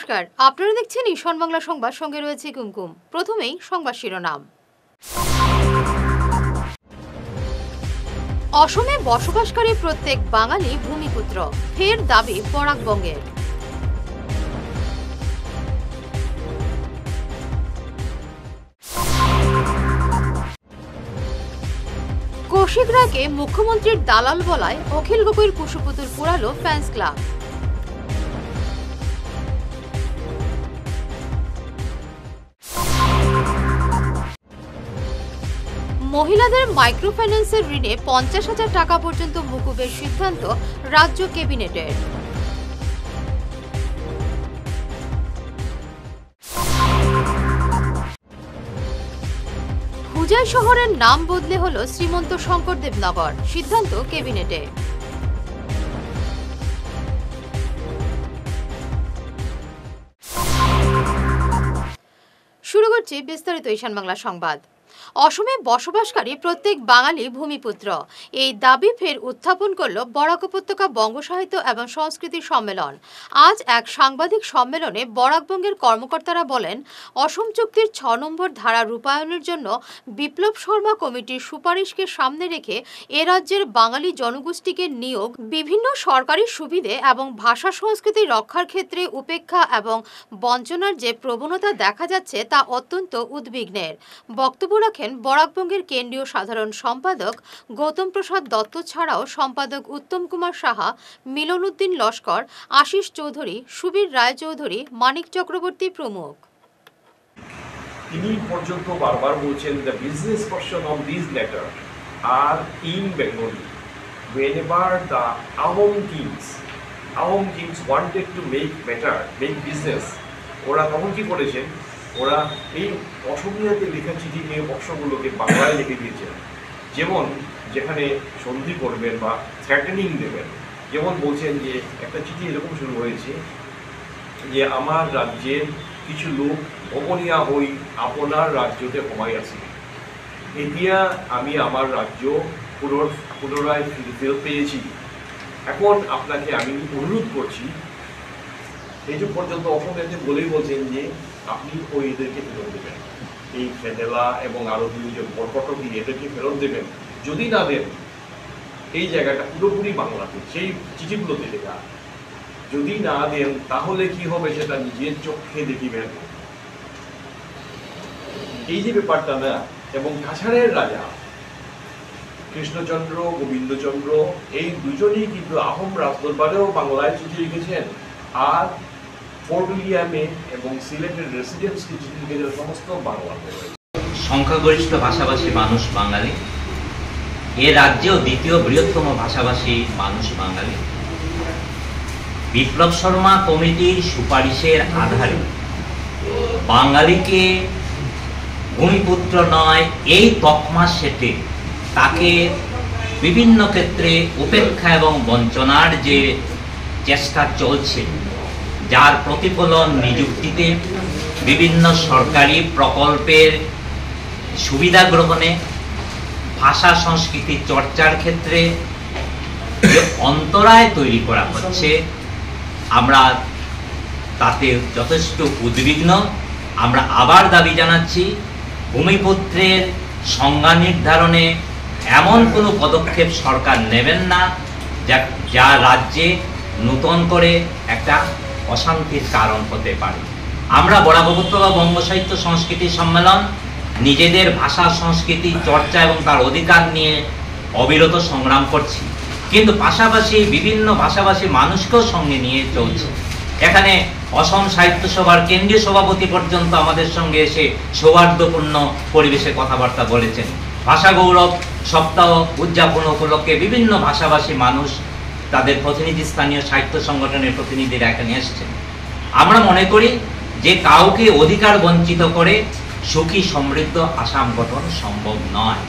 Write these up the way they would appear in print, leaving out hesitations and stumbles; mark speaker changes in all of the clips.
Speaker 1: নমস্কার, আপনারা দেখছেন ঈশান বাংলা সংবাদ, সঙ্গে রয়েছে কুমকুম। প্রথমেই সংবাদ শিরোনাম। অসমে বসবাসকারী প্রত্যেক বাঙালি ভূমিপুত্র, ফের দাবি বরাকবঙ্গের। কৌশিক রায়কে মুখ্যমন্ত্রীর দালাল বলায় অখিল গগৈর কুশপুতুল পোড়ালো ফ্যান্স ক্লাব। মহিলাদের মাইক্রো ফাইন্যান্সের ঋণে 50,000 টাকা পর্যন্ত মকুবের সিদ্ধান্ত রাজ্য ক্যাবিনেটের। হুজাই শহরের নাম বদলে হল শ্রীমন্ত শঙ্করদেব নগর, সিদ্ধান্ত ক্যাবিনেটে। শুরু করছি বিস্তারিত ঈশান বাংলা সংবাদ। অসমে বসবাসকারী প্রত্যেক বাঙালি ভূমিপুত্র, এই দাবি ফের উত্থাপন করল বরাক উপত্যকা বঙ্গ সাহিত্য এবং সংস্কৃতি সম্মেলন। আজ এক সাংবাদিক সম্মেলনে বরাকবঙ্গের কর্মকর্তারা বলেন, অসম চুক্তির 6 নম্বর ধারা রূপায়ণের জন্য বিপ্লব শর্মা কমিটির সুপারিশকে সামনে রেখে এ রাজ্যের বাঙালি জনগোষ্ঠীকে নিয়োগ, বিভিন্ন সরকারি সুবিধে এবং ভাষা সংস্কৃতি রক্ষার ক্ষেত্রে উপেক্ষা এবং বঞ্চনার যে প্রবণতা দেখা যাচ্ছে তা অত্যন্ত উদ্বিগ্নের। বক্তব্য রাখেন বরাকবঙ্গের কেন্দ্রীয় সাধারণ সম্পাদক গৌতম প্রসাদ দত্ত ছাড়াও সম্পাদক উত্তম কুমার সাহা, মিলন উদ্দিন লস্কর, আশিস চৌধুরী, সুবীর রায় চৌধুরী, মানিক চক্রবর্তী প্রমুখ।
Speaker 2: তিনি পর্যন্ত বারবার বলছেন, the business portion of these letters are in Bengali. Whenever the Ahom kings wanted to make business, ওরা তখন কি করেছেন, ওরা এই অসমীয়াতে লেখা চিঠি নিয়ে বক্সগুলোকে বাংলায় লিখে দিয়েছেন। যেমন যেখানে সন্ধি করবেন বা থ্রেটেনিং দেবেন, যেমন বলছেন যে একটা চিঠি এরকম শুরু হয়েছে যে আমার রাজ্যের কিছু লোক অবনিয়া হই আপনার রাজ্যতে কমাই আছি, এতিয়া আমি আমার রাজ্য পুনরায় ফিরে পেয়েছি, এখন আপনাকে আমি অনুরোধ করছি। এই যে পর্যন্ত অসমীয়াতে বলেই বলছেন যে আপনি ওই এদেরকে ফেরত দেবেন, এই ফেদেলা এবং আরো দুইজন বরকটকি এদেরকে ফেরত দেবেন। যদি না দেন, এই জায়গাটা পুরোপুরি বাংলাতে সেই চিঠিগুলোতে লেখা, যদি না দেন তাহলে কি হবে সেটা নিজের চোখে দেখিবেন। এই যে ব্যাপারটা না, এবং কাছাড়ের রাজা কৃষ্ণচন্দ্র, গোবিন্দচন্দ্র, এই দুজনেই কিন্তু আহোম রাজদরবারেও বাংলায় চিঠি লিখেছেন, আর ফোর্ট উইলিয়ামে এবং সিলেটের রেসিডেন্সি চিঠি লিখেছেন সমস্ত বাংলাতে।
Speaker 3: সংখ্যাগরিষ্ঠ ভাষাভাষী মানুষ বাঙালি, এ রাজ্যেও দ্বিতীয় বৃহত্তম ভাষাভাষী মানুষ বাঙালি। বিপ্লব শর্মা কমিটির সুপারিশের আধারে বাঙালিকে ভূমিপুত্র নয় এই তকমা সেটে তাকে বিভিন্ন ক্ষেত্রে উপেক্ষা এবং বঞ্চনার যে চেষ্টা চলছে, যার প্রতিফলন নিযুক্তিতে, বিভিন্ন সরকারি প্রকল্পের সুবিধা গ্রহণে, ভাষা সংস্কৃতি চর্চার ক্ষেত্রে যে অন্তরায় তৈরি করা হচ্ছে, আমরা তাতে যথেষ্ট উদ্বিগ্ন। আমরা আবার দাবি জানাচ্ছি, ভূমিপুত্রের সংজ্ঞা নির্ধারণে এমন কোনো পদক্ষেপ সরকার নেবেন না যা রাজ্যে নতুন করে একটা অশান্তির কারণ হতে পারে। আমরা বরাক উপত্যকা বঙ্গ সাহিত্য সংস্কৃতি সম্মেলন নিজেদের ভাষা সংস্কৃতি চর্চা এবং তার অধিকার নিয়ে অবিরত সংগ্রাম করছি, কিন্তু পাশাপাশি বিভিন্ন ভাষাভাষী মানুষকেও সঙ্গে নিয়ে চলছে। এখানে অসম সাহিত্য সভার কেন্দ্রীয় সভাপতি পর্যন্ত আমাদের সঙ্গে এসে সৌহার্দ্যপূর্ণ পরিবেশে কথাবার্তা বলেছেন। ভাষা গৌরব সপ্তাহ উদযাপন উপলক্ষে বিভিন্ন ভাষাভাষী মানুষ, তাদের প্রতিনিধি, স্থানীয় সাহিত্য সংগঠনের প্রতিনিধিরা এখানে এসেছেন। আমরা মনে করি যে কাউকে অধিকার বঞ্চিত করে সুখী সমৃদ্ধ আসাম গঠন সম্ভব নয়।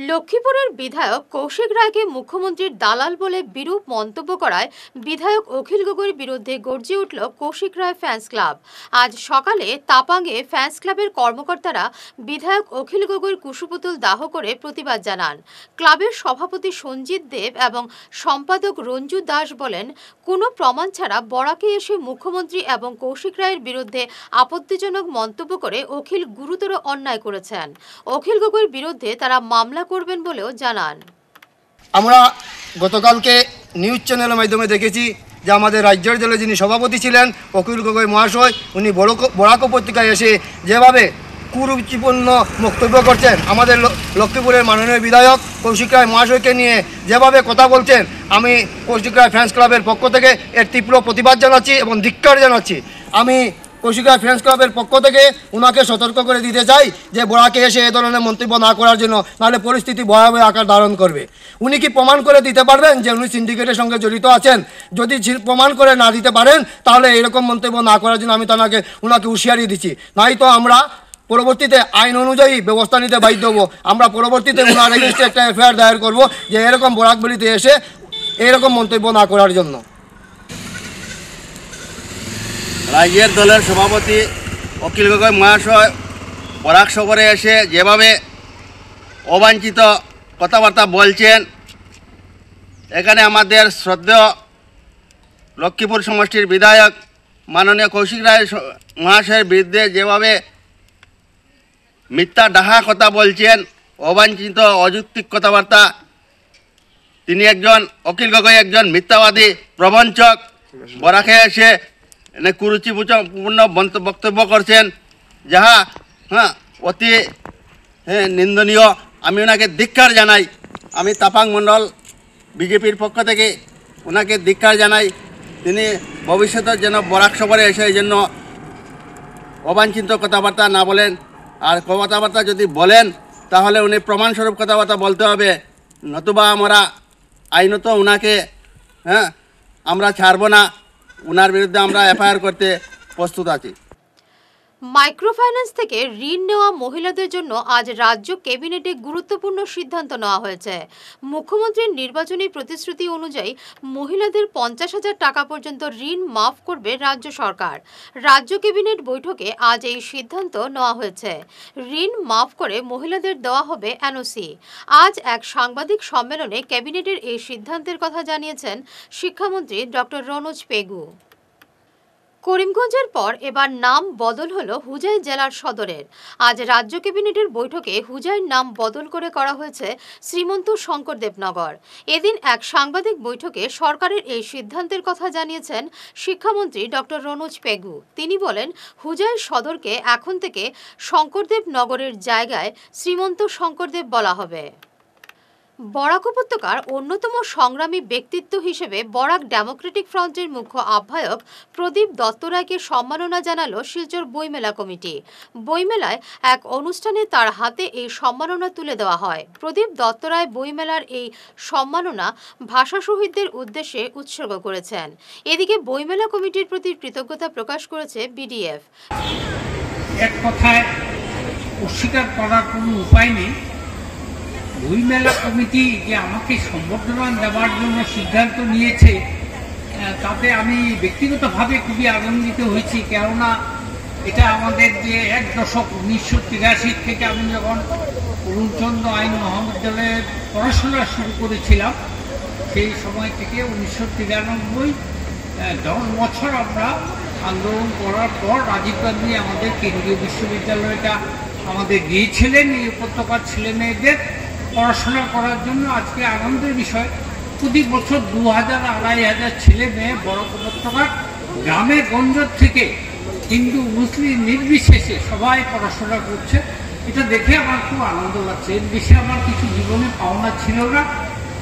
Speaker 1: লক্ষ্মীপুরের বিধায়ক কৌশিক রায়কে মুখ্যমন্ত্রীর দালাল বলে বিরূপ মন্তব্য করায় বিধায়ক অখিল গগৈর বিরুদ্ধে গর্জে উঠল কৌশিক রায় ফ্যান্স ক্লাব। আজ সকালে তাপাঙ্গে ফ্যান্স ক্লাবের কর্মকর্তারা বিধায়ক অখিল গগৈর কুশপুতুল দাহ করে প্রতিবাদ জানান। ক্লাবের সভাপতি সঞ্জিত দেব এবং সম্পাদক রঞ্জু দাস বলেন, কোনো প্রমাণ ছাড়া বরাকে এসে মুখ্যমন্ত্রী এবং কৌশিক রায়ের বিরুদ্ধে আপত্তিজনক মন্তব্য করে অখিল গুরুতর অন্যায় করেছেন। অখিল গগৈর বিরুদ্ধে তারা মামলা করবেন বলেও জানান।
Speaker 4: আমরা গতকালকে নিউজ চ্যানেলের মাধ্যমে দেখেছি যে আমাদের রাজ্যের দলের যিনি সভাপতি ছিলেন অখিল গগৈ মহাশয়, উনি বরাক উপত্যকায় এসে যেভাবে কুরুচিপূর্ণ বক্তব্য করছেন, আমাদের লক্ষ্মীপুরের মাননীয় বিধায়ক কৌশিক রায় মহাশয়কে নিয়ে যেভাবে কথা বলছেন, আমি কৌশিক রায় ফ্যান্স ক্লাবের পক্ষ থেকে এর তীব্র প্রতিবাদ জানাচ্ছি এবং ধিক্কার জানাচ্ছি। আমি কৌশিক রায় ফ্যান্স ক্লাবের পক্ষ থেকে ওনাকে সতর্ক করে দিতে চাই যে বরাকে এসে এ ধরনের মন্তব্য না করার জন্য, নাহলে পরিস্থিতি ভয়াবহ আকার ধারণ করবে। উনি কি প্রমাণ করে দিতে পারবেন যে উনি সিন্ডিকেটের সঙ্গে জড়িত আছেন? যদি প্রমাণ করে না দিতে পারেন তাহলে এরকম মন্তব্য না করার জন্য আমি ওনাকে হুঁশিয়ারি দিচ্ছি। নাই তো আমরা পরবর্তীতে আইন অনুযায়ী ব্যবস্থা নিতে বাধ্য হব। আমরা পরবর্তীতে ওনার এগেইনস্টে একটা এফআইআর দায়ের করব যে এরকম বরাকবেলিতে এসে এরকম মন্তব্য না করার জন্য।
Speaker 5: রাজ্যের দলের সভাপতি অখিল গগৈ মহাশয় বরাক সফরে এসে যেভাবে অবাঞ্ছিত কথাবার্তা বলছেন, এখানে আমাদের শ্রদ্ধেয় লক্ষ্মীপুর সমষ্টির বিধায়ক মাননীয় কৌশিক রায় মহাশয়ের বিরুদ্ধে যেভাবে মিথ্যা ডাহা কথা বলছেন, অবাঞ্ছিত অযৌক্তিক কথাবার্তা, তিনি অখিল গগৈ একজন মিথ্যাবাদী প্রবঞ্চক, বরাকে এসে কুরুচিপূর্ণ বক্তব্য করছেন, যাহা অতি নিন্দনীয়। আমি ওনাকে ধিক্কার জানাই। আমি তাপাং মণ্ডল বিজেপির পক্ষ থেকে ওনাকে ধিক্কার জানাই। তিনি ভবিষ্যতে যেন বরাক সফরে এসে এই জন্য অবাঞ্ছিত কথাবার্তা না বলেন, আর কথাবার্তা যদি বলেন তাহলে উনি প্রমাণস্বরূপ কথাবার্তা বলতে হবে, নতুবা আমরা আইনত ওনাকে আমরা ছাড়ব না। ওনার বিরুদ্ধে আমরা এফআইআর করতে প্রস্তুত আছি।
Speaker 1: মাইক্রোফাইন্যান্স থেকে ঋণ নেওয়া মহিলাদের জন্য আজ রাজ্য ক্যাবিনেটে গুরুত্বপূর্ণ সিদ্ধান্ত নেওয়া হয়েছে। মুখ্যমন্ত্রীর নির্বাচনী প্রতিশ্রুতি অনুযায়ী মহিলাদের 50,000 টাকা পর্যন্ত ঋণ মাফ করবে রাজ্য সরকার। রাজ্য ক্যাবিনেট বৈঠকে আজ এই সিদ্ধান্ত নেওয়া হয়েছে। ঋণ মাফ করে মহিলাদের দেওয়া হবে এনওসি। আজ এক সাংবাদিক সম্মেলনে ক্যাবিনেটের এই সিদ্ধান্তের কথা জানিয়েছেন শিক্ষামন্ত্রী ডক্টর রনোজ পেগু। করিমগঞ্জের পর এবার নাম বদল হলো হুজাই জেলার সদরের। আজ রাজ্য ক্যাবিনেটের বৈঠকে হুজাইয়ের নাম বদল করে করা হয়েছে শ্রীমন্ত শঙ্করদেবনগর। এদিন এক সাংবাদিক বৈঠকে সরকারের এই সিদ্ধান্তের কথা জানিয়েছেন শিক্ষামন্ত্রী ডক্টর রনোজ পেগু। তিনি বলেন, হুজাই সদরকে এখন থেকে শঙ্করদেবনগরের জায়গায় শ্রীমন্ত শঙ্করদেব বলা হবে। বরাক উপত্যকার অন্যতম সংগ্রামী ব্যক্তিত্ব হিসেবে বরাক ডেমোক্রেটিক ফ্রন্টের মুখ্য আহ্বায়ক প্রদীপ দত্ত রায়কে সম্মাননা জানালো শিলচর বইমেলা কমিটি। বইমেলায় এক অনুষ্ঠানে তার হাতে এই সম্মাননা তুলে দেওয়া হয়। প্রদীপ দত্ত রায় বইমেলার এই সম্মাননা ভাষা শহীদদের উদ্দেশ্যে উৎসর্গ করেছেন। এদিকে বইমেলা কমিটির প্রতি কৃতজ্ঞতা প্রকাশ করেছে বিডিএফ।
Speaker 6: এক কথায় অস্বীকার করার কোনো উপায় নেই। বইমেলা কমিটি যে আমাকে সম্বর্ধনা দেওয়ার জন্য সিদ্ধান্ত নিয়েছে, তাতে আমি ব্যক্তিগতভাবে খুবই আনন্দিত হয়েছি। কেননা এটা আমাদের যে এক দশক 1983 থেকে আমি যখন অরুণচন্দ্র আইন মহাবিদ্যালয়ে পড়াশোনা শুরু করেছিলাম, সেই সময় থেকে 1993 10 বছর আমরা আন্দোলন করার পর রাজীব গান্ধী আমাদের কেন্দ্রীয় বিশ্ববিদ্যালয়টা আমাদের দিয়েছিলেন এই উপত্যকার ছেলেমেয়েদের পড়াশোনা করার জন্য। আজকে আনন্দের বিষয়, প্রতি বছর 2000-2500 ছেলে মেয়ে বরাক উপত্যকার গ্রামে গঞ্জ থেকে হিন্দু মুসলিম নির্বিশেষে সবাই পড়াশোনা করছে। এটা দেখে আমার খুব আনন্দ লাগছে। এর বেশি আমার কিছু জীবনে পাওনা ছিল না,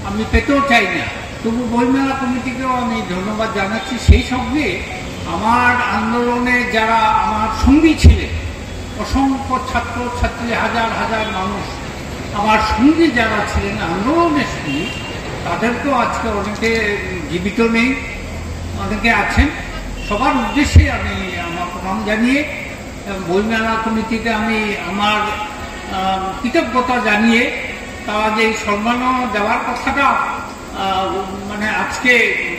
Speaker 6: আমি পেতেও চাই না। তবু বইমেলা কমিটিকেও আমি ধন্যবাদ জানাচ্ছি। সেই সঙ্গে আমার আন্দোলনে যারা আমার সঙ্গী ছিলেন, অসংখ্য ছাত্র ছাত্রী, হাজার হাজার মানুষ আমার সঙ্গী যারা ছিলেন আন্দোলনের সঙ্গী, তাদেরকেও আজকে অনেকে জীবিত নেই, অনেকে আছেন। সবার উদ্দেশ্যে আমি আমার প্রণাম জানিয়ে বইমেলা কমিটিকে আমি আমার কৃতজ্ঞতা জানিয়ে তাদের সম্মান দেওয়ার কথাটা মানে আজকে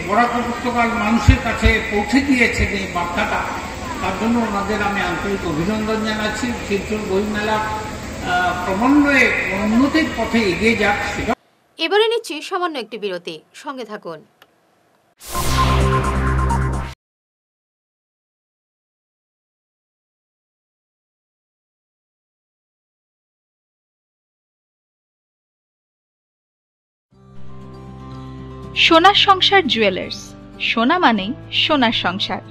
Speaker 6: বরাক উপত্যকার মানুষের কাছে পৌঁছে দিয়েছেন এই বার্তাটা, তার জন্য ওনাদের আমি আন্তরিক অভিনন্দন জানাচ্ছি। শিলচর বইমেলা ক্রমান্বয়ে উন্নতির পথে এগিয়ে যাক সেটা।
Speaker 1: এবারে নিচ্ছি সামান্য একটি বিরতি, সঙ্গে থাকুন।
Speaker 7: সোনার সংসার জুয়েলার্স, সোনা মানেই সোনার সংসার।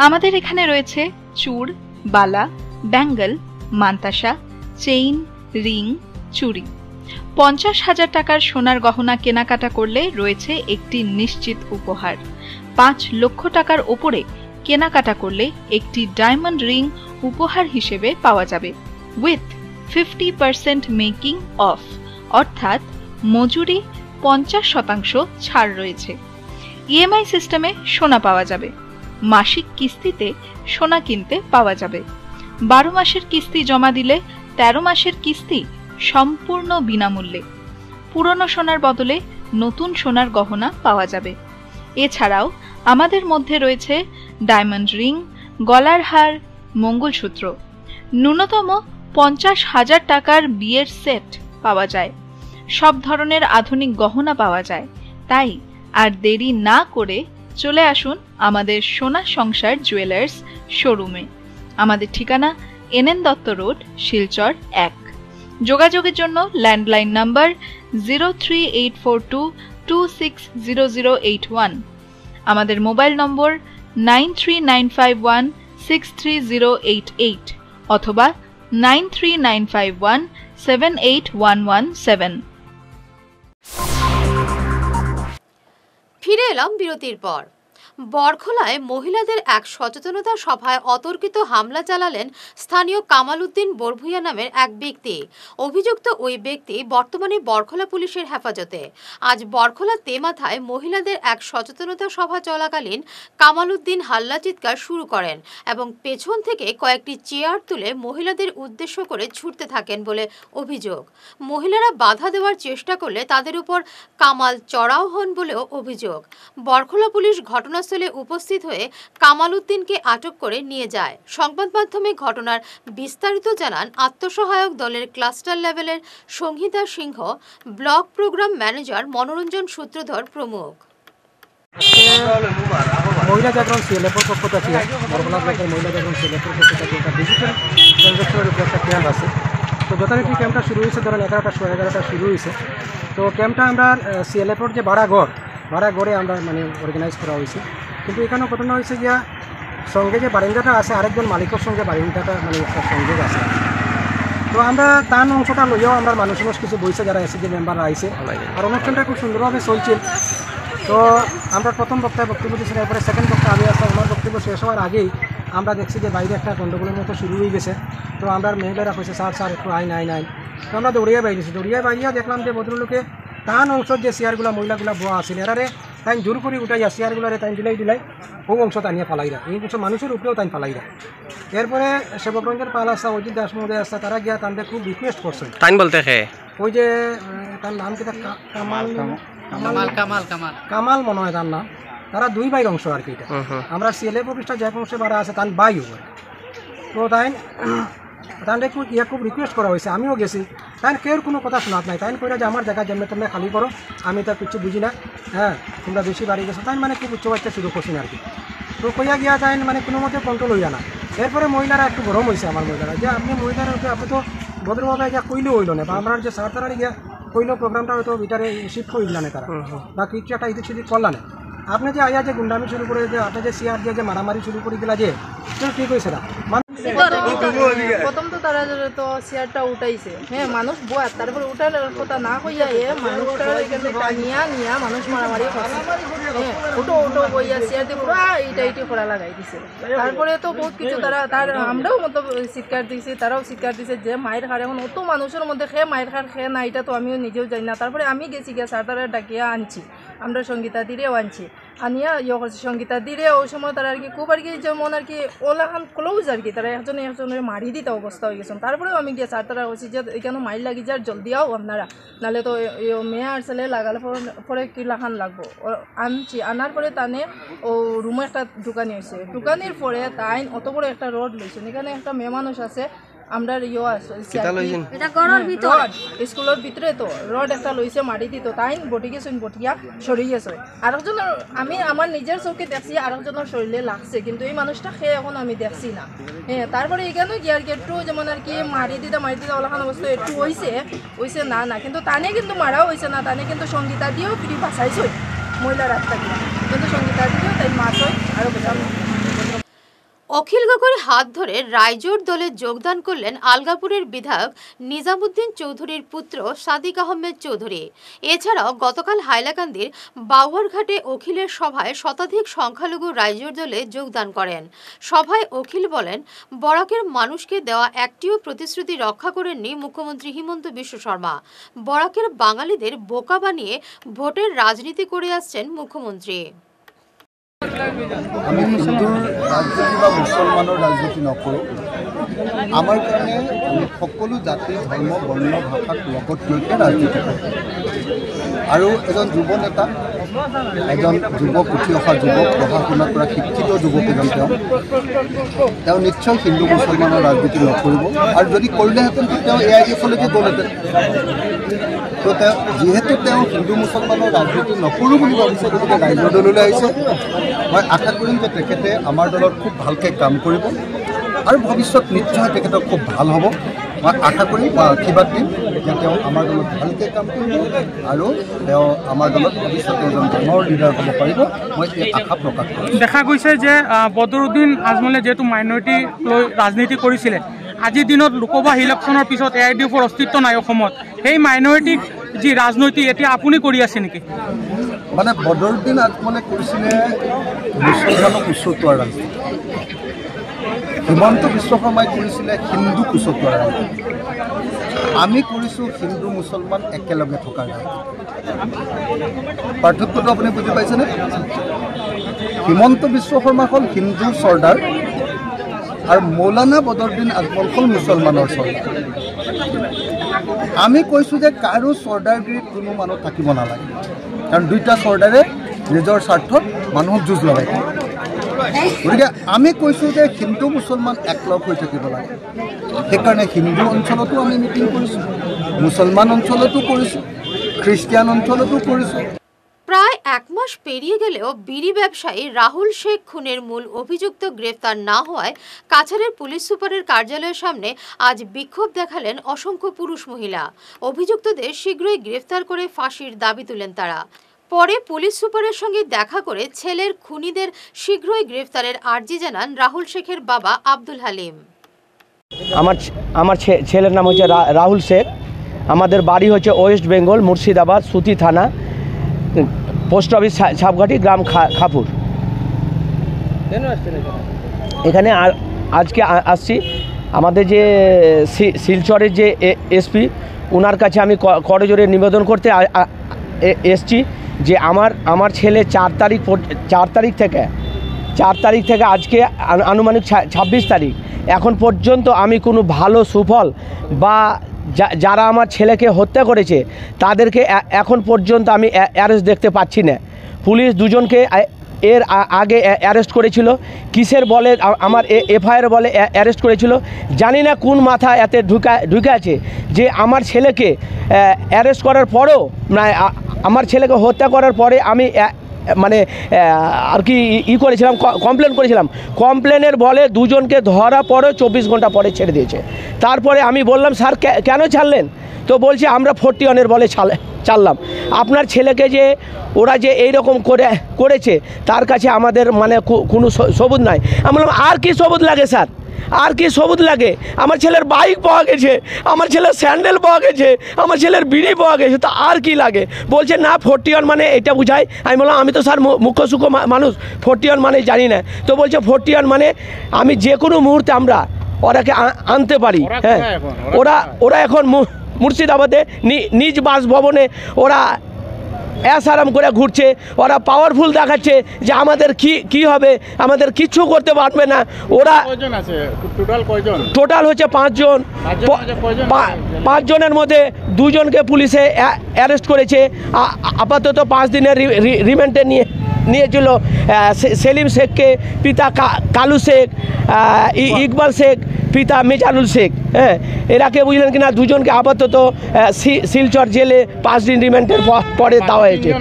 Speaker 7: আমাদের এখানে রয়েছে চূড়, বালা, ব্যাঙ্গল, মান্তাসা, চেইন, রিং, চুড়ি। 50,000 টাকার সোনার গহনা কেনাকাটা করলে রয়েছে একটি নিশ্চিত উপহার। 5 লক্ষ টাকার ওপরে কেনাকাটা করলে একটি ডায়মন্ড রিং উপহার হিসেবে পাওয়া যাবে উইথ 50% মেকিং অফ, অর্থাৎ মজুরি 50% ছাড় রয়েছে। ইএমআই সিস্টেমে সোনা পাওয়া যাবে। মাসিক কিস্তিতে সোনা কিনতে পাওয়া যাবে। 12 মাসের কিস্তি জমা দিলে 13 মাসের কিস্তি সম্পূর্ণ বিনামূল্যে। পুরনো সোনার বদলে নতুন সোনার গহনা পাওয়া যাবে। এছাড়াও আমাদের মধ্যে রয়েছে ডায়মন্ড রিং, গলার হার, মঙ্গলসূত্র। ন্যূনতম 50,000 টাকার বিয়ের সেট পাওয়া যায়। সব ধরনের আধুনিক গহনা পাওয়া যায়। তাই আর দেরি না করে চলে আসুন আমাদের সোনা সংসার জুয়েলার্স শোরুমে। আমাদের ঠিকানা NN দত্ত রোড, শিলচর 1। যোগাযোগের জন্য ল্যান্ডলাইন নাম্বার 038422600081, আমাদের মোবাইল নম্বর 9395163088 অথবা 9395178117।
Speaker 1: ফিরে এলাম বিরতির পর। বরখোলায় মহিলাদের এক সচেতনতা সভায় অতর্কিত হামলা চালালেন স্থানীয় কামাল উদ্দিন বরভুইয়া নামের এক ব্যক্তি। অভিযুক্ত ওই ব্যক্তি বর্তমানে বরখোলা পুলিশের হেফাজতে। আজ বরখোলা তেমাথায় মহিলাদের এক সচেতনতা সভা চলাকালীন কামাল উদ্দিন হাল্লা চিৎকার শুরু করেন এবং পেছন থেকে কয়েকটি চেয়ার তুলে মহিলাদের উদ্দেশ্য করে ছুটতে থাকেন বলে অভিযোগ। মহিলারা বাধা দেওয়ার চেষ্টা করলে তাদের উপর কামাল চড়াও হন বলেও অভিযোগ। বরখোলা পুলিশ ঘটনাস্থলে উপস্থিত হয়ে কামাল উদ্দিনকে আটক করে নিয়ে যায়। সংবাদ মাধ্যমে ঘটনার বিস্তারিত জানান আত্মসহায়ক দলের ক্লাস্টার লেভেলের সংহিতা সিংহ, ব্লক প্রোগ্রাম ম্যানেজার মনোরঞ্জন সূত্রধর প্রমুখ।
Speaker 8: মহিলা জাগরণ সিএলএফের পক্ষ থেকে বরখোলা ব্লকের মহিলা জাগরণ সিএলএফের পক্ষ থেকে একটা ডিজিটাল ট্রানজ্যাকশনের উপর একটা ক্যাম্প আছে। তো যথারীতি ক্যাম্পটা শুরু হয়েছে ধরেন 11টা শুরু হয়েছে। তো ক্যাম্পটা আমরা সিএলএফের যে ভাড়াঘরে আমরা মানে অর্গানাইজ করা হয়েছে। কিন্তু এখানেও ঘটনা হয়েছে যে সঙ্গে যে বারিন্দাটা আছে আরেকজন মালিকের সঙ্গে বারিন্দাটা মানে একটা সংযোগ আছে। তো আমরা তার অংশটা লইয়াও আমরা মানুষ কিছু বইছে যারা এসএসজি মেম্বাররা আইছে, আর অনুষ্ঠানটা খুব সুন্দরভাবে চলছে। তো আমরা প্রথম বক্তায় বক্তব্য দিয়েছি, এরপরে সেকেন্ড বক্তা আমি আসলাম। আমার বক্তব্য শেষ হওয়ার আগেই আমরা দেখছি যে বাইরে একটা গণ্ডগোলের মতো শুরু হয়ে গেছে। তো আমরা মহিলারা কইছে স্যার একটু আইন। তো আমরা দৌড়িয়ে বাইরিয়া দেখলাম যে ভদ্রলোকে তান অংশর যে চেয়ারগুলো মহিলাগুলো বোয়া আছিল এরারে তাই জোর করে উঠাইয়া চেয়ারগুলোরে তাই দিলাই ও অংশ টানিয়ে ফালাইরা, এই অংশ মানুষের উপরেও তাই ফালাইরা। এরপরে সেবকরঞ্জন পাল আসা, অজিত দাস মহোদয় আসা, তারা গিয়া তাদের খুব রিকোয়েস্ট করছেন। তাই বলতে ওই যে তার নাম কি কামাল মনে হয় তার নাম। তারা 2 ভাইয়ের অংশ আর কি। এটা আমরা সিএলএফ অফিসটা যে অংশে বাড়া আছে তার বাই উপর। তো তাই খুব রিকোয়েস্ট করা হয়েছে, আমিও গেছি। তাই কেউ কোনো কথা শোনাত নাই। তাই কইরা যে আমার জায়গা যেমনি তেমনি খালি করো, আমি তার কিছু বুঝি না, হ্যাঁ তোমরা বেশি বাড়ি গেছো। তাই মানে খুব উচ্চবাচ্চা শুরু করছেন আর কি। তো কইয়া গিয়া তাই মানে কোনো মতে কন্ট্রোল হইয়া না। এরপরে মহিলারা একটু গরম হয়েছে, আমার মহিলারা যে আপনি মহিলারা আপনি তো ভদ্রভাবে গিয়া কইলেও হইল না, বা আমরা যে সার তারা গিয়া কইলেও প্রোগ্রামটা হয়তো ভিতরে শিফট করে দিলানে তারা, বা কিছু একটা ইদিক সিদিক করলানে। আপনি যে আইয়া যে গুন্ডামি শুরু করে যে আপনি যে চেয়ার দিয়ে যে মারামারি শুরু করে দিলা যে ঠিক হয়েছে না।
Speaker 9: প্রথম তো তারা তো চেয়ারটা উঠাইছে, হ্যাঁ মানুষ বয়ার, তারপরে উঠার কথা না কইয়া মানুষটা এখানে নিয়া মানুষ মারামারি করছে। হ্যাঁ উঠো বইয়া চেয়ার দিয়ে পুরো এইটা করা লাগাই দিছে। তারপরে তো বহুত কিছু তার আমরাও মতো চিৎকার দিয়েছি, তারাও চিৎকার দিছে যে মায়ের খার। এখন অত মানুষের মধ্যে মায়ের খার খেয়ে না, এটা তো আমিও নিজেও জানি না। তারপরে আমি গেছি গিয়া স্যার তারা ডাকিয়া আমরা সঙ্গীতা দিরেও আনছি আনিয়া ইয়ে করছি সঙ্গীতা দিরে ওই সময় তারা আর কি খুব আর কি যেমন আর কি ওলাখান ক্লোজ আর কি তারা একজনের মারি দিতে অবস্থা হয়ে গেছেন। তারপরেও আমি গিয়ে স্যার তারা বলছি যে এখানে মাইল লাগি যার জলদি আও আপনারা, নাহলে তো মেয়ে আর ছেলে লাগালে পরে কি লাখান লাগবো। আনছি আনার পরে তানে ও রুমে একটা ঢুকানি হয়েছে, ঢুকানির পরে তাই অত বড় একটা রড লইছেন, এখানে একটা মেয়ে মানুষ আছে আমরা স্কুলের ভিতরে তো রড একটা লইছে মারি দিত তাই বটি গেছেন বটিয়া সরি গেছে। আরেকজনের আমি আমার নিজের চোখে দেখছি আরেকজনের শরীরে লাগছে, কিন্তু এই মানুষটা খেয়ে এখন আমি দেখছি না। হ্যাঁ তারপরে এখানে কি আর কি একটু যেমন আর কি মারি দিতে ওলাখান অবস্থা একটু হয়েছে না কিন্তু তানে কিন্তু মারাও হয়েছে না, তানে কিন্তু সঙ্গীতা দিয়েও ফিরি বাঁচাইছে মহিলা রাস্তাকে, কিন্তু সঙ্গীতা দিয়েও তাই মাছ হয় আরও বেশি।
Speaker 1: অখিল গগৈর হাত ধরে রাইজোর দলে যোগদান করলেন আলগাপুরের বিধায়ক নিজামুদ্দিন চৌধুরীর পুত্র সাদিক আহমেদ চৌধুরী। এছাড়াও গতকাল হাইলাকান্দির বাউয়ারঘাটে অখিলের সভায় শতাধিক সংখ্যালঘু রাইজোর দলে যোগদান করেন। সভায় অখিল বলেন, বরাকের মানুষকে দেওয়া একটিও প্রতিশ্রুতি রক্ষা করেননি মুখ্যমন্ত্রী হিমন্ত বিশ্ব শর্মা। বরাকের বাঙালিদের বোকা বানিয়ে ভোটের রাজনীতি করে আসছেন মুখ্যমন্ত্রী।
Speaker 10: আমি হিন্দুৰ ৰাজনীতি বা মুছলমানৰ ৰাজনীতি নকৰোঁ। আমাৰ কাৰণে আমি সকলো জাতি ধৰ্ম বৰ্ণ ভাষাক লগত লৈকে ৰাজনীতি কৰোঁ। আৰু এজন যুৱ নেতা, এজন যুৱক উঠি অহা যুৱক, পঢ়া শুনা কৰা শিক্ষিত যুৱক এজন তেওঁ নিশ্চয় হিন্দু মুছলমানৰ ৰাজনীতি নকৰিব, আৰু যদি কৰিলেহেঁতেন তেওঁ AIDFলৈকে গ'লহেঁতেন। তো তেওঁ যিহেতু তেওঁ হিন্দু মুছলমানৰ ৰাজনীতি নকৰোঁ বুলি ভাবিছে, গতিকে ৰাইজৰ দললৈ আহিছে। মই আশা কৰিম যে তেখেতে আমাৰ দলত খুব ভালকৈ কাম কৰিব আৰু ভৱিষ্যত নিশ্চয় তেখেতৰ খুব ভাল হ'ব। মই আশা কৰিম বা আশীৰ্বাদ দিম যে তেওঁ আমাৰ দলত ভালকৈ কাম কৰিব আৰু তেওঁ আমাৰ দলত ভৱিষ্যতে এজন ডাঙৰ লিডাৰ হ'ব পাৰিব, মই এই আশা প্ৰকাশ কৰিছোঁ।
Speaker 11: দেখা গৈছে যে বদৰুদ্দিন আজমলে যিহেতু মাইনৰিটি লৈ ৰাজনীতি কৰিছিলে, আজিৰ দিনত লোকসভা ইলেকশ্যনৰ পিছত AIDFৰ অস্তিত্ব নাই অসমত, সেই মাইনৰিটিক যি ৰাজনীতি এতিয়া আপুনি কৰি আছে নেকি?
Speaker 10: মানে বদৰুদ্দিন আজমলে কৰিছিলে মুছলমানক উচতোৱাৰ ৰাজনীতি, হিমন্ত বিশ্ব শৰ্মাই কৰিছিলে হিন্দু উচতোৱাৰ ৰাজনীতি, আমি কৰিছোঁ হিন্দু মুছলমান একেলগে থকাৰ ৰাজনীতি। পাৰ্থক্যটো আপুনি বুজি পাইছেনে? হিমন্ত বিশ্ব শৰ্মা হ'ল হিন্দু চৰ্দাৰ আৰু মৌলানা বদৰুদ্দিন আজমল হ'ল মুছলমানৰ চৰ্দাৰ। আমি কৈছোঁ যে কাৰো চৰ্দাৰগিৰিত কোনো মানুহ থাকিব নালাগে, কাৰণ দুইটা চৰ্দাৰে নিজৰ স্বাৰ্থত মানুহক যুঁজ লগাই দিয়ে। গতিকে আমি কৈছোঁ যে হিন্দু মুছলমান একলগ হৈ থাকিব লাগে। সেইকাৰণে হিন্দু অঞ্চলতো আমি মিটিং কৰিছোঁ, মুছলমান অঞ্চলতো কৰিছোঁ, খ্ৰীষ্টিয়ান অঞ্চলতো কৰিছোঁ।
Speaker 1: প্রায় এক মাস পেরিয়ে গেলেও বিড়ি ব্যবসায়ী রাহুল শেখ খুনের মূল অভিযুক্ত গ্রেফতার না হওয়ায় কাছাড়ের পুলিশ সুপারের কার্যালয়ের সামনে আজ বিক্ষোভ দেখালেন অসংখ্য পুরুষ মহিলা। অভিযুক্তদের শীঘ্রই গ্রেফতার করে ফাঁসির দাবি তুলেন তারা। পরে পুলিশ সুপারের সঙ্গে দেখা করে ছেলের খুনিদের শীঘ্রই গ্রেফতারের আর্জি জানান রাহুল শেখের বাবা আব্দুল হালিম।
Speaker 12: আমার ছেলের নাম হচ্ছে রাহুল শেখ, আমাদের বাড়ি হচ্ছে ওয়েস্ট বেঙ্গল মুর্শিদাবাদ সুতি থানা, পোস্ট অফিস ছাপঘাটি, গ্রাম খাপুর। এখানে আজকে আসছি আমাদের যে শিলচরের যে এসপি, ওনার কাছে আমি করজোরে নিবেদন করতে এসছি যে আমার ছেলে 4 তারিখ থেকে আজকে আনুমানিক 26 তারিখ এখন পর্যন্ত আমি কোনো ভালো সুফল বা যারা আমার ছেলেকে হত্যা করেছে তাদেরকে এখন পর্যন্ত আমি অ্যারেস্ট দেখতে পাচ্ছি না। পুলিশ দুজনকে এর আগে অ্যারেস্ট করেছিল, কিসের বলে আমার FIR বলে অ্যারেস্ট করেছিল, জানি না কোন মাথা এতে ঢুকে আছে যে আমার ছেলেকে অ্যারেস্ট করার পরেও আমার ছেলেকে হত্যা করার পরে আমি মানে আর কি করেছিলাম, কমপ্লেন করেছিলাম, কমপ্লেনের বলে দুজনকে ধরা পরে 24 ঘন্টা পরে ছেড়ে দিয়েছে। তারপরে আমি বললাম স্যার কেন ছাড়লেন? তো বলছে আমরা 41 বলে ছাড়লাম। আপনার ছেলেকে যে ওরা যে এইরকম করেছে তার কাছে আমাদের মানে কোনো সবুত নাই। আমি বললাম আর কি সবুত লাগে স্যার, আর কি সবুত লাগে? আমার ছেলের বাইক পাওয়া গেছে, আমার ছেলের স্যান্ডেল পাওয়া গেছে, আমার ছেলের বিড়ি পাওয়া গেছে, তা আর কি লাগে? বলছে না 41 মানে এটা বুঝায়। আমি বললাম আমি তো স্যার মুখ্য সূক্ষ্ম মানুষ, 41 মানে জানি না। তো বলছে 41 মানে আমি যে কোনো মুহূর্তে আমরা ওরাকে আনতে পারি। হ্যাঁ, ওরা এখন মুর্শিদাবাদে নিজ বাসভবনে ওরা অ্যাসারাম করে ঘুরছে, ওরা পাওয়ারফুল দেখাচ্ছে যে আমাদের কি হবে, আমাদের কিচ্ছু করতে পারবে না। ওরা টোটাল হচ্ছে 5 জন, 5 জনের মধ্যে 2 জনকে পুলিশে অ্যারেস্ট করেছে। আপাতত 5 দিনের রিমান্ডে নিয়েছিল সেলিম শেখকে, পিতা কালু শেখ, ইকবাল শেখ, পিতা মেজানুল শেখ। হ্যাঁ, এরাকে বুঝলেন কিনা 2 জনকে আপাতত শিলচর জেলে 5 দিন রিমান্ডের পরে দেওয়া হয়েছে।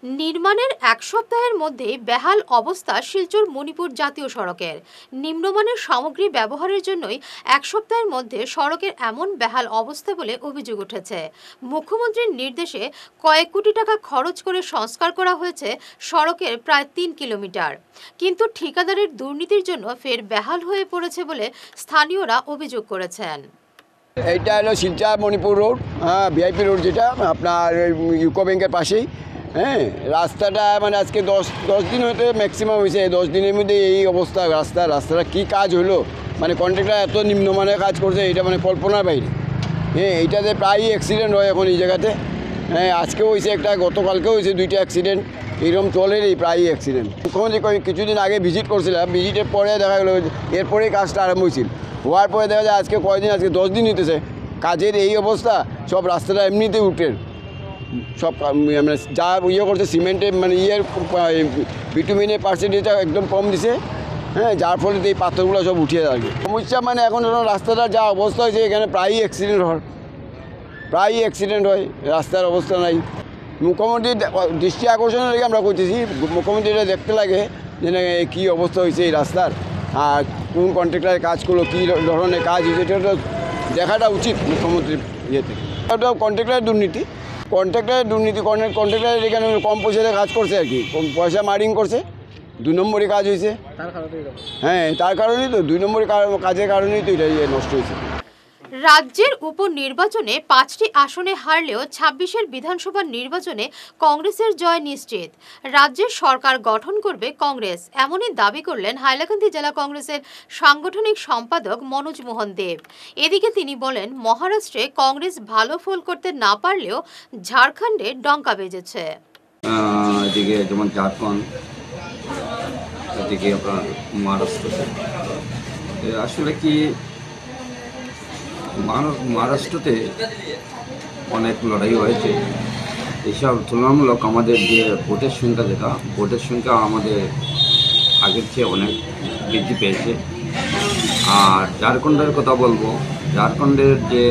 Speaker 1: নির্মাণের 1 সপ্তাহের মধ্যে বেহাল অবস্থা শিলচর মণিপুর জাতীয় সড়কের। নিম্নমানের সামগ্রী ব্যবহারের জন্যই 1 সপ্তাহের মধ্যে সড়কের এমন বেহাল অবস্থা বলে অভিযোগ উঠেছে। মুখ্যমন্ত্রীর নির্দেশে কয়েক কোটি টাকা খরচ করে সংস্কার করা হয়েছে সড়কের প্রায় 3 কিলোমিটার, কিন্তু ঠিকাদারের দুর্নীতির জন্য ফের বেহাল হয়ে পড়েছে বলে স্থানীয়রা অভিযোগ করেছেন।
Speaker 13: এইটা হলো শিলচর মণিপুর রোড, হ্যাঁ, ভিআইপি রোড, যেটা আপনার ইউকো ব্যাংকের পাশেই। হ্যাঁ, রাস্তাটা মানে আজকে 10 দিন হয়তো ম্যাক্সিমাম হয়েছে। 10 দিনের মধ্যে এই অবস্থা রাস্তাটা কী কাজ হলো, মানে কন্ট্রাক্টর এত নিম্নমানের কাজ করছে, এটা মানে কল্পনার বাইরে। হ্যাঁ, এইটাতে প্রায়ই অ্যাক্সিডেন্ট হয় এখন এই জায়গাতে। হ্যাঁ, আজকেও হয়েছে একটা, গতকালকেও হয়েছে 2টা অ্যাক্সিডেন্ট। এরকম চলেরই প্রায়ই অ্যাক্সিডেন্ট। মুখ্যমন্ত্রী কিছুদিন আগে ভিজিট করছিলাম, ভিজিটের পরে দেখা গেলো এরপরেই কাজটা আরম্ভ হয়েছিল। হওয়ার পরে দেখা যায় আজকে কয়েকদিন, আজকে 10 দিন হইতেছে কাজের এই অবস্থা। সব রাস্তাটা এমনিতেই উঠে সব মানে যা করছে সিমেন্টের মানে বিটুমিনের পার্সেন্টেজটা একদম কম দিছে। হ্যাঁ, যার ফলে এই পাথরগুলো সব উঠিয়ে যাবে। সমস্যা মানে এখন রাস্তাটা যা অবস্থা হয়েছে, এখানে প্রায়ই অ্যাক্সিডেন্ট হয়, রাস্তার অবস্থা নাই। মুখ্যমন্ত্রীর দৃষ্টি আকর্ষণের লেগে আমরা করতেছি, মুখ্যমন্ত্রীরা দেখতে লাগে যে কী অবস্থা হয়েছে এই রাস্তার, আর কোন কন্ট্রাক্টরের কাজ করলো, কী ধরনের কাজ হয়েছে, এটা দেখাটা উচিত মুখ্যমন্ত্রীর ইয়েতে। এটা কন্ট্রাক্টরের দুর্নীতি, কন্ট্রাক্টরের এখানে কম পয়সাতে কাজ করছে আর কি, কম পয়সা মার্ডিং করছে, 2 নম্বরে কাজ হয়েছে। হ্যাঁ, তার কারণেই তো 2 নম্বরের কাজের কারণেই তো এটা নষ্ট হয়েছে।
Speaker 1: রাজ্যের উপনির্বাচনে 5টি আসনে হারলেও 26-এর বিধানসভা নির্বাচনে কংগ্রেসের জয় নিশ্চিত। রাজ্যের সরকার গঠন করবে কংগ্রেস, এমনই দাবি করলেন হাইলাকান্দি জেলা কংগ্রেসের সাংগঠনিক সম্পাদক মনোজ মোহন দেব। এদিকে তিনি বলেন, মহারাষ্ট্রে কংগ্রেস ভালো ফল করতে না পারলেও ঝাড়খণ্ডে ডঙ্কা বেজেছে।
Speaker 14: এদিকে যেমন ঝাড়খণ্ড, এদিকে আপনার মহারাষ্ট্র, আসলে কি মহারাষ্ট্রতে অনেক লড়াই হয়েছে। এসব তুলনামূলক আমাদের যে ভোটের সংখ্যা আমাদের আগের চেয়ে অনেক বৃদ্ধি পেয়েছে। আর ঝাড়খণ্ডের কথা বলবো, ঝাড়খণ্ডের যে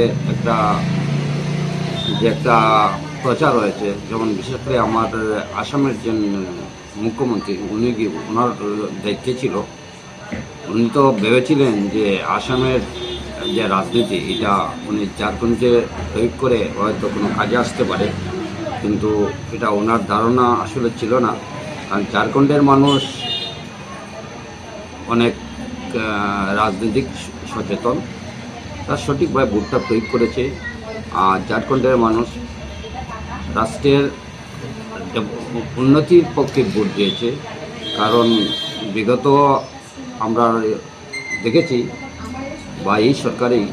Speaker 14: একটা প্রচার হয়েছে, যেমন বিশেষ করে আমার আসামের যে মুখ্যমন্ত্রী, ওনার দায়িত্বে ছিল, উনি তো ভেবেছিলেন যে আসামের যে রাজনীতি এটা উনি ঝাড়খণ্ডে প্রয়োগ করে হয়তো কোনো কাজে আসতে পারে, কিন্তু এটা ওনার ধারণা আসলে ছিল না। কারণ ঝাড়খণ্ডের মানুষ অনেক রাজনৈতিক সচেতন, তার সঠিকভাবে ভোটটা প্রয়োগ করেছে। আর ঝাড়খণ্ডের মানুষ রাষ্ট্রের উন্নতির পক্ষে ভোট দিয়েছে। কারণ বিগত আমরা দেখেছি বা এই সরকারই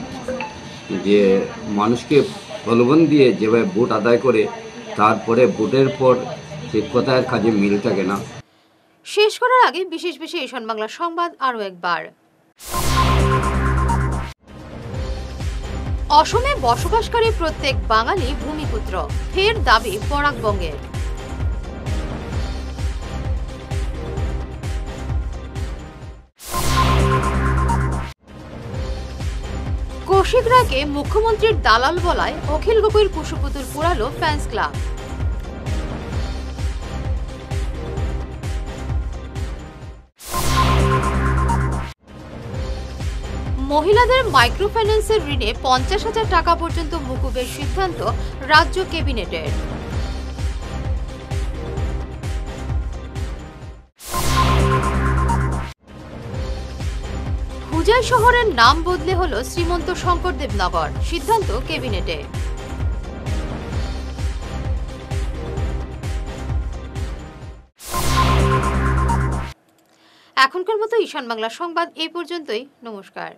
Speaker 14: যে মানুষকে প্রলোভন দিয়ে যেভাবে ভোট আদায় করে, তারপরে ভোটের পর সে কথার কাজে মিল থাকে না।
Speaker 1: শেষ করার আগে বিশেষ ঈশান বাংলা সংবাদ আরও একবার। অসমে বসবাসকারী প্রত্যেক বাঙালি ভূমিপুত্র, ফের দাবি পরাকবঙ্গের। কৌশিক রায়কে মুখ্যমন্ত্রীর দালাল বলায় অখিল গগৈর কুশপুতুল পুরালো ফ্যান্স ক্লাব। মহিলাদের মাইক্রো ফাইন্যান্সের ঋণে 50,000 টাকা পর্যন্ত মকুবের সিদ্ধান্ত রাজ্য ক্যাবিনেটের। হুজাই শহরের নাম বদলে হলো শ্রীমন্ত শঙ্করদেব নগর, সিদ্ধান্ত ক্যাবিনেটে। এখনকার মতো ঈশান বাংলা সংবাদ এই পর্যন্তই। নমস্কার।